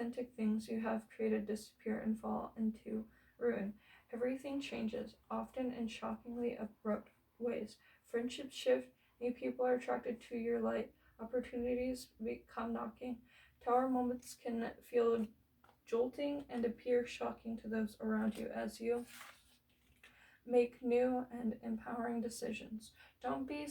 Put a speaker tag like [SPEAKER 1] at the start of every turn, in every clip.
[SPEAKER 1] authentic things you have created disappear and fall into ruin. Everything changes, often in shockingly abrupt ways. Friendships shift, new people are attracted to your light, opportunities come knocking. Tower moments can feel jolting and appear shocking to those around you as you make new and empowering decisions. Don't be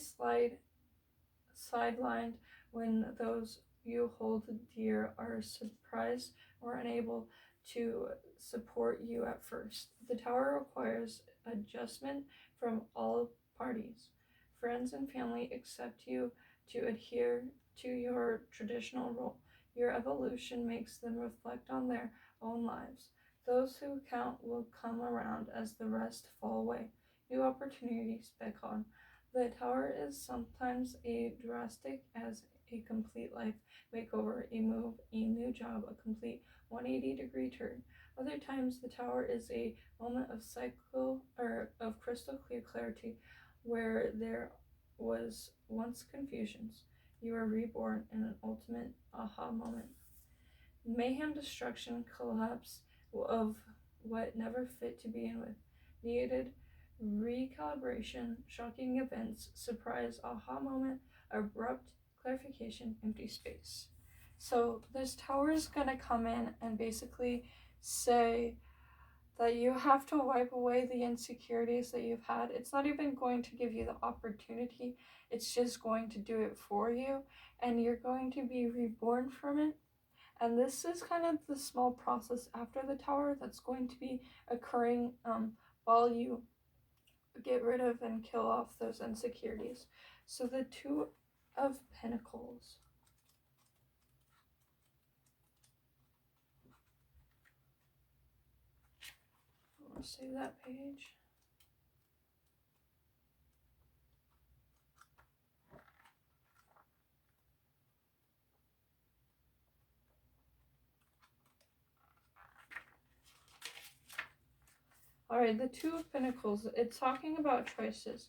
[SPEAKER 1] sidelined when those you hold dear are surprised or unable to support you at first. The tower requires adjustment from all parties. Friends and family accept you to adhere to your traditional role. Your evolution makes them reflect on their own lives. Those who count will come around as the rest fall away. New opportunities beckon. The tower is sometimes as drastic as a complete life makeover, a move, a new job, a complete 180-degree turn. Other times, the tower is a moment of crystal clear clarity, where there was once confusions. You are reborn in an ultimate aha moment. Mayhem, destruction, collapse of what never fit to begin with. Needed recalibration, shocking events, surprise, aha moment, abrupt clarification, empty space. So this tower is going to come in and basically say that you have to wipe away the insecurities that you've had. It's not even going to give you the opportunity, it's just going to do it for you, and you're going to be reborn from it. And this is kind of the small process after the tower that's going to be occurring while you get rid of and kill off those insecurities. So the Two of Pentacles. I'll save that page. Alright, the Two of Pentacles, it's talking about choices.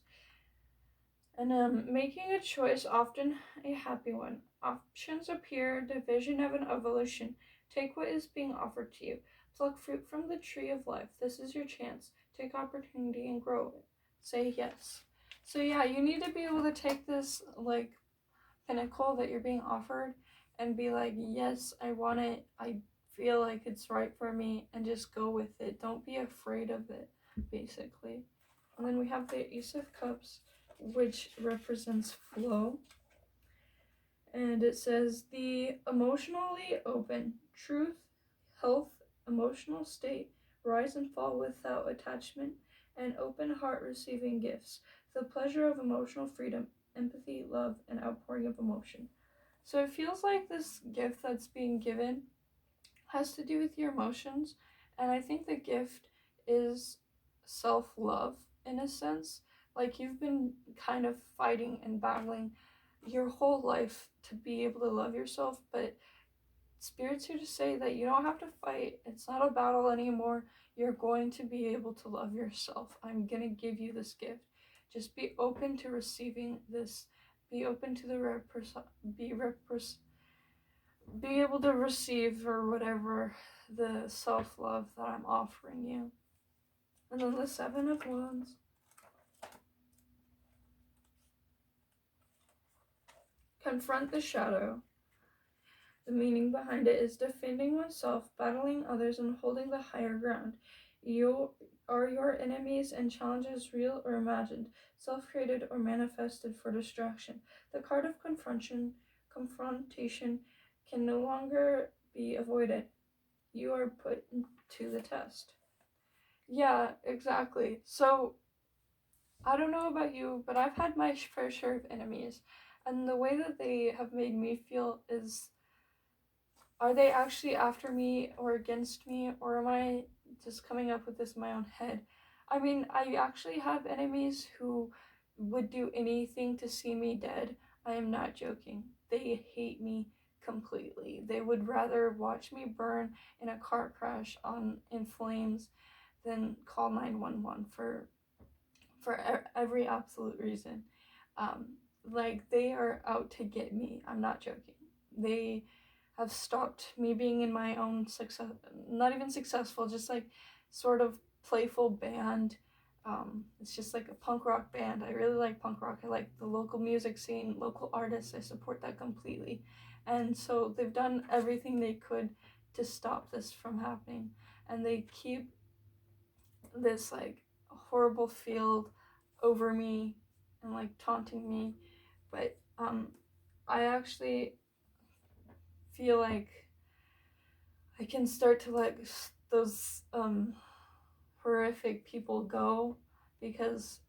[SPEAKER 1] And making a choice, often a happy one. Options appear, division of an evolution. Take what is being offered to you. Pluck fruit from the tree of life. This is your chance. Take opportunity and grow it. Say yes. So yeah, you need to be able to take this like pinnacle that you're being offered and be like, yes, I want it. I feel like it's right for me, and just go with it. Don't be afraid of it, basically. And then we have the Ace of Cups, which represents flow. And it says, the emotionally open, truth, health, emotional state, rise and fall without attachment, and open heart receiving gifts, the pleasure of emotional freedom, empathy, love, and outpouring of emotion. So it feels like this gift that's being given has to do with your emotions, and I think the gift is self-love in a sense. Like, you've been kind of fighting and battling your whole life to be able to love yourself, but Spirit's here to say that you don't have to fight. It's not a battle anymore. You're going to be able to love yourself. I'm going to give you this gift. Just be open to receiving this. Be open to the be able to receive, or whatever, the self-love that I'm offering you. And then the Seven of Wands. Confront the shadow. The meaning behind it is defending oneself, battling others, and holding the higher ground. You are your enemies, and challenges, real or imagined, self-created or manifested for distraction. The card of confrontation can no longer be avoided. You are put to the test. Yeah, exactly. So, I don't know about you, but I've had my fair share of enemies. And the way that they have made me feel is, are they actually after me or against me? Or am I just coming up with this in my own head? I mean, I actually have enemies who would do anything to see me dead. I am not joking. They hate me completely. They would rather watch me burn in a car crash in flames than call 911 for every absolute reason. Like, they are out to get me. I'm not joking. They have stopped me being in my own success, not even successful, just like sort of playful band. It's just like a punk rock band. I really like punk rock. I like the local music scene, local artists. I support that completely. And so they've done everything they could to stop this from happening. And they keep this like horrible field over me and like taunting me. But I actually feel like I can start to let those horrific people go, because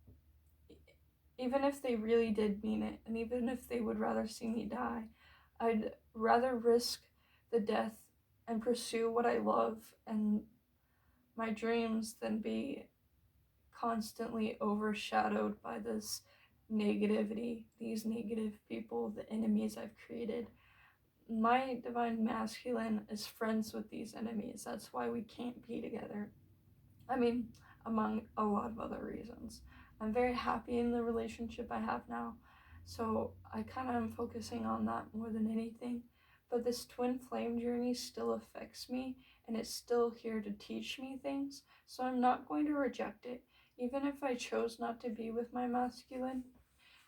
[SPEAKER 1] even if they really did mean it, and even if they would rather see me die, I'd rather risk the death and pursue what I love and my dreams than be constantly overshadowed by this negativity, these negative people, the enemies I've created. My divine masculine is friends with these enemies. That's why we can't be together. I mean, among a lot of other reasons. I'm very happy in the relationship I have now, so I kind of am focusing on that more than anything. But this twin flame journey still affects me, and it's still here to teach me things, so I'm not going to reject it. Even if I chose not to be with my masculine,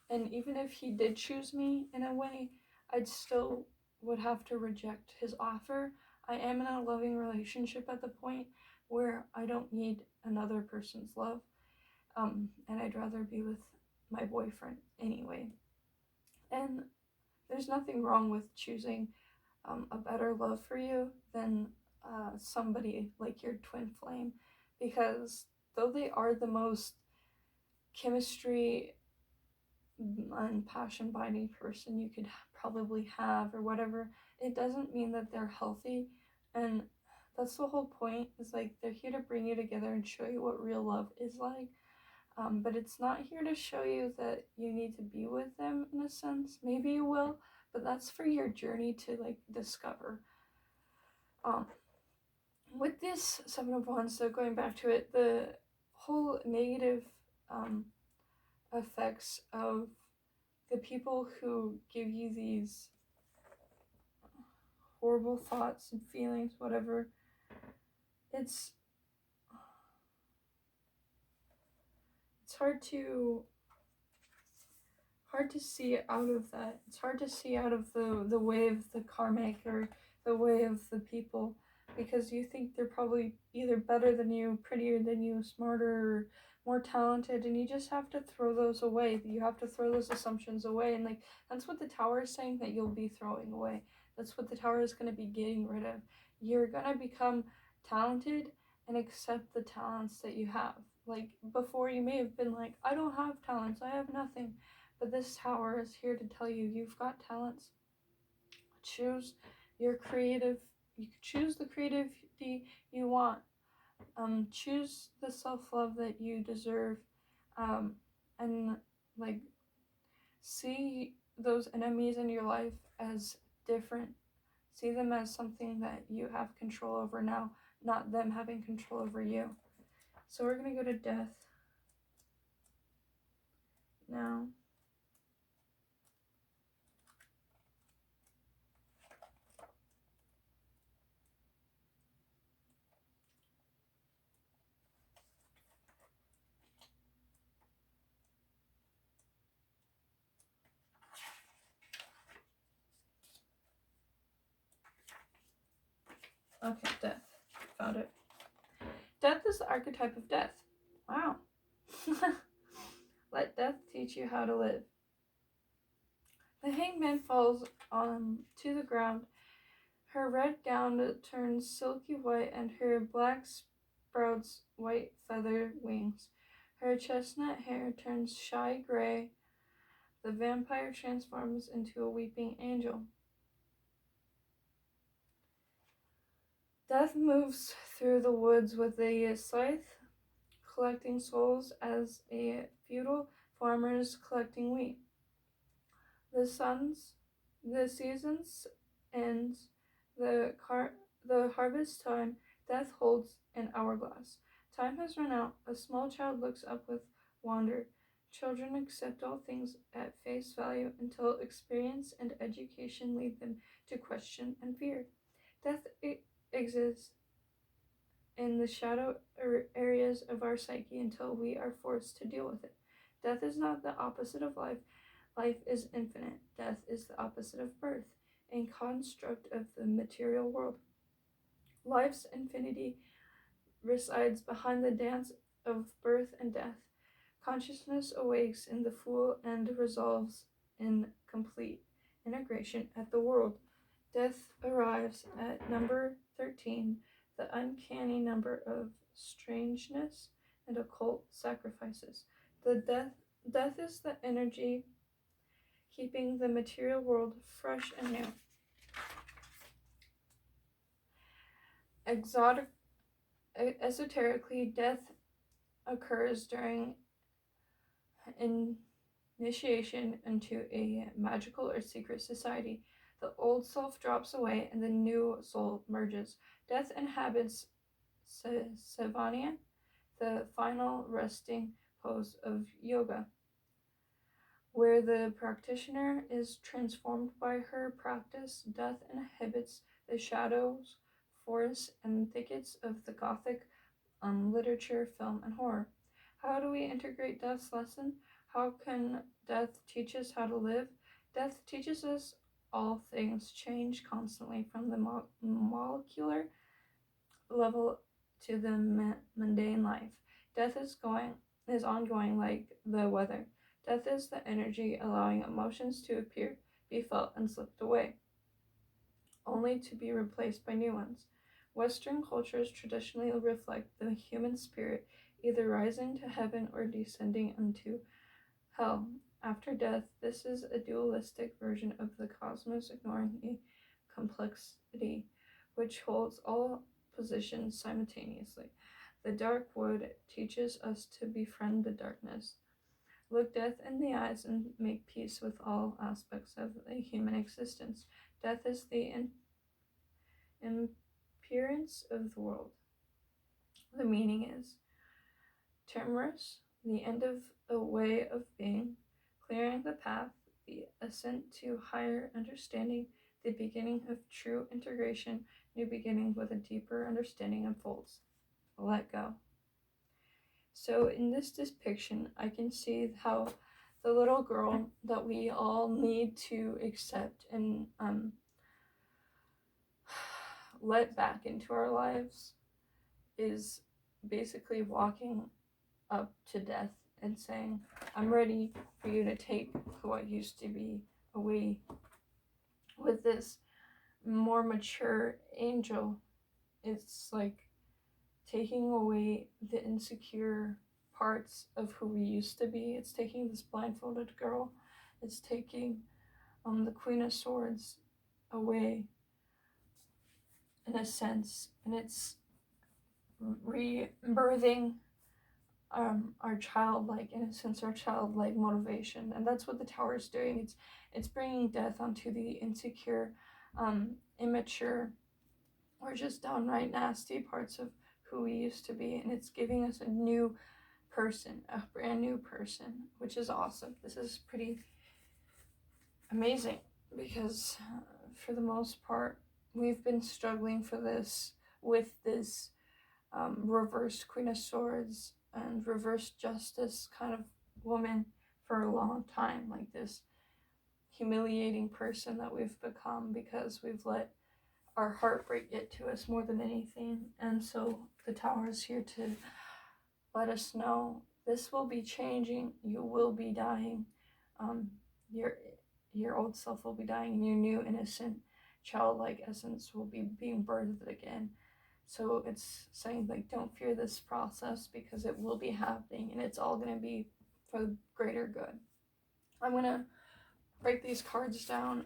[SPEAKER 1] and even if he did choose me in a way, I'd still would have to reject his offer. I am in a loving relationship at the point where I don't need another person's love, and I'd rather be with my boyfriend anyway. And there's nothing wrong with choosing a better love for you than somebody like your twin flame, because though they are the most chemistry and passion binding person you could probably have or whatever, it doesn't mean that they're healthy. And that's the whole point, is like they're here to bring you together and show you what real love is like. But it's not here to show you that you need to be with them in a sense. Maybe you will, but that's for your journey to like discover. With this Seven of Wands, so going back to it, the whole negative effects of the people who give you these horrible thoughts and feelings, whatever, it's hard to see out of that. It's hard to see out of the way of the karmic or the way of the people, because you think they're probably either better than you, prettier than you, smarter, more talented, and you just have to throw those away. You have to throw those assumptions away, and like that's what the Tower is saying that you'll be throwing away. That's what the Tower is going to be getting rid of. You're going to become talented and accept the talents that you have. Like before, you may have been like, I don't have talents, I have nothing. But this Tower is here to tell you you've got talents. Choose your creative. You can choose the creativity you want. Choose the self-love that you deserve. And like see those enemies in your life as different. See them as something that you have control over now, not them having control over you. So we're gonna go to death now. Okay, death. Found it. Death is the archetype of death. Wow. Let death teach you how to live. The hangman falls to the ground. Her red gown turns silky white, and her black sprouts white feather wings. Her chestnut hair turns shy gray. The vampire transforms into a weeping angel. Death moves through the woods with a scythe, collecting souls as a feudal farmers collecting wheat. The seasons ends, the harvest time. Death holds an hourglass. Time has run out. A small child looks up with wonder. Children accept all things at face value until experience and education lead them to question and fear. Death exists in the shadow areas of our psyche until we are forced to deal with it. Death is not the opposite of life. Life is infinite. Death is the opposite of birth, a construct of the material world. Life's infinity resides behind the dance of birth and death. Consciousness awakes in the Fool and resolves in complete integration at the world. Death arrives at number 13, the uncanny number of strangeness and occult sacrifices. Death is the energy keeping the material world fresh and new. Esoterically, death occurs during initiation into a magical or secret society. The old self drops away and the new soul merges. Death inhabits Savanya, the final resting pose of yoga, where the practitioner is transformed by her practice. Death inhabits the shadows, forests, and thickets of the Gothic literature, film, and horror. How do we integrate death's lesson? How can death teach us how to live? Death teaches us all things change constantly from the molecular level to the mundane life. Death is ongoing like the weather. Death is the energy allowing emotions to appear, be felt, and slipped away, only to be replaced by new ones. Western cultures traditionally reflect the human spirit either rising to heaven or descending into hell. After death, this is a dualistic version of the cosmos, ignoring a complexity which holds all positions simultaneously. The dark wood teaches us to befriend the darkness, look death in the eyes, and make peace with all aspects of a human existence. Death is the appearance of the world. The meaning is terminus, the end of a way of being, clearing the path, the ascent to higher understanding, the beginning of true integration, new beginning with a deeper understanding unfolds. Let go. So in this depiction, I can see how the little girl that we all need to accept and let back into our lives is basically walking up to death and saying, I'm ready for you to take who I used to be away. With this more mature angel, it's like taking away the insecure parts of who we used to be. It's taking this blindfolded girl. It's taking the Queen of Swords away, in a sense, and it's rebirthing our childlike innocence, our childlike motivation, and that's what the Tower is doing. It's bringing death onto the insecure, immature, or just downright nasty parts of who we used to be, and it's giving us a new person, a brand new person, which is awesome. This is pretty amazing because for the most part, we've been struggling with this reversed Queen of Swords and reverse justice kind of woman for a long time, like this humiliating person that we've become because we've let our heartbreak get to us more than anything. And so the Tower is here to let us know this will be changing. You will be dying. Your old self will be dying, and your new innocent childlike essence will be being birthed again. So it's saying, like, don't fear this process because it will be happening and it's all going to be for the greater good. I'm going to break these cards down,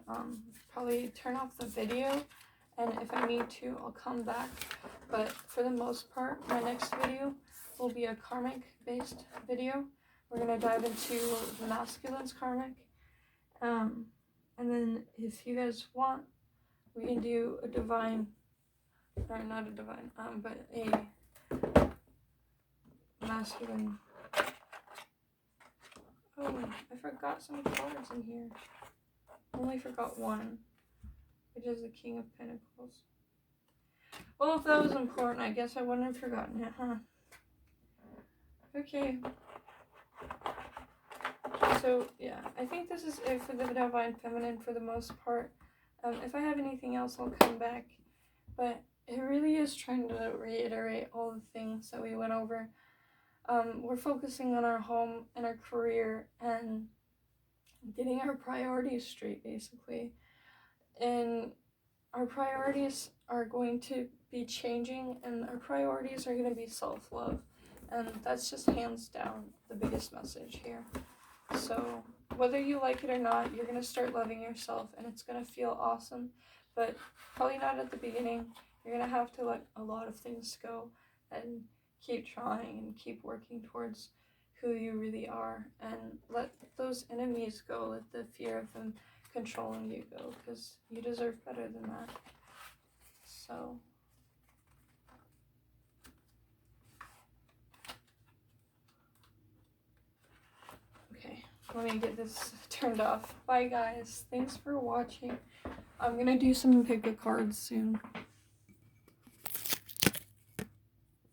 [SPEAKER 1] probably turn off the video, and if I need to, I'll come back. But for the most part, my next video will be a karmic-based video. We're going to dive into the masculine's karmic. And then if you guys want, we can do a divine, or not a divine, but a masculine Oh, I forgot some cards in here. Only forgot one, which is the King of Pentacles. Well, if that was important, I guess I wouldn't have forgotten it, huh? Okay. So, yeah, I think this is it for the Divine Feminine for the most part. If I have anything else, I'll come back. But it really is trying to reiterate all the things that we went over. We're focusing on our home and our career and getting our priorities straight, basically. And our priorities are going to be changing, and our priorities are going to be self-love. And that's just hands down the biggest message here. So whether you like it or not, you're going to start loving yourself, and it's going to feel awesome. But probably not at the beginning. You're going to have to let a lot of things go and keep trying and keep working towards who you really are, and let those enemies go, let the fear of them controlling you go, because you deserve better than that. So okay, let me get this turned off. Bye guys, thanks for watching. I'm gonna do some pick a cards soon.